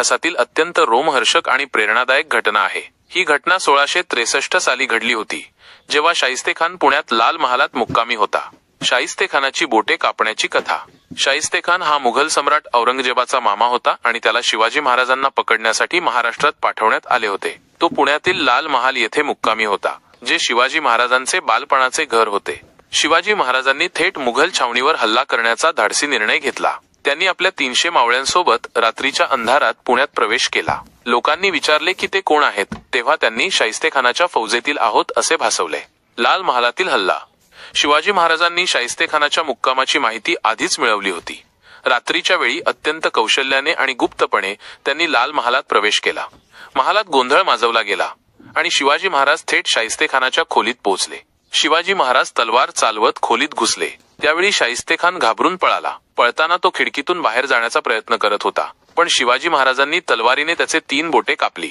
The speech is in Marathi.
इतिहासातील अत्यंत रोमहर्षक आणि प्रेरणादायक घटना आहे। ही घटना 1663 साली घडली होती, जेव्हा शाहिस्तेखान पुण्यात लाल महालात मुक्कामी होता। शाहिस्तेखानाची बोटे कापण्याची कथा। शाहिस्तेखान हा मुघल सम्राट औरंगजेबाचा मामा होता आणि त्याला शिवाजी महाराजांना पकडण्यासाठी महाराष्ट्रात पाठवण्यात आले होते। तो पुण्यातील लाल महाल येथे मुक्कामी होता, जे शिवाजी महाराजांचे बालपणाचे घर होते। शिवाजी महाराजांनी थेट मुघल छावणीवर हल्ला करण्याचा धाडसी निर्णय घेतला। त्यांनी आपल्या 300 मावळ्यांसोबत रात्रीच्या अंधारात पुण्यात प्रवेश केला। लोकांनी विचारले की ते कोण आहेत, तेव्हा त्यांनी शाहिस्तेखानाच्या फौजेतील आहोत असे भासवले। लाल महालातील हल्ला। शिवाजी महाराजांनी शाहिस्तेखानाच्या मुक्कामाची माहिती आधीच मिळवली होती। रात्रीच्या वेळी अत्यंत कौशल्याने आणि गुप्तपणे त्यांनी लाल महालात प्रवेश केला। महालात गोंधळ माजवला गेला आणि शिवाजी महाराज थेट शाहिस्तेखानाच्या खोलीत पोहोचले। शिवाजी महाराज तलवार चालवत खोलीत घुसले। त्यावेळी शाहिस्तेखान घाबरून पळाला। पळताना तो खिडकीतून बाहेर जाण्याचा प्रयत्न करत होता, पण शिवाजी महाराजांनी तलवारीने त्याचे 3 बोटे कापली।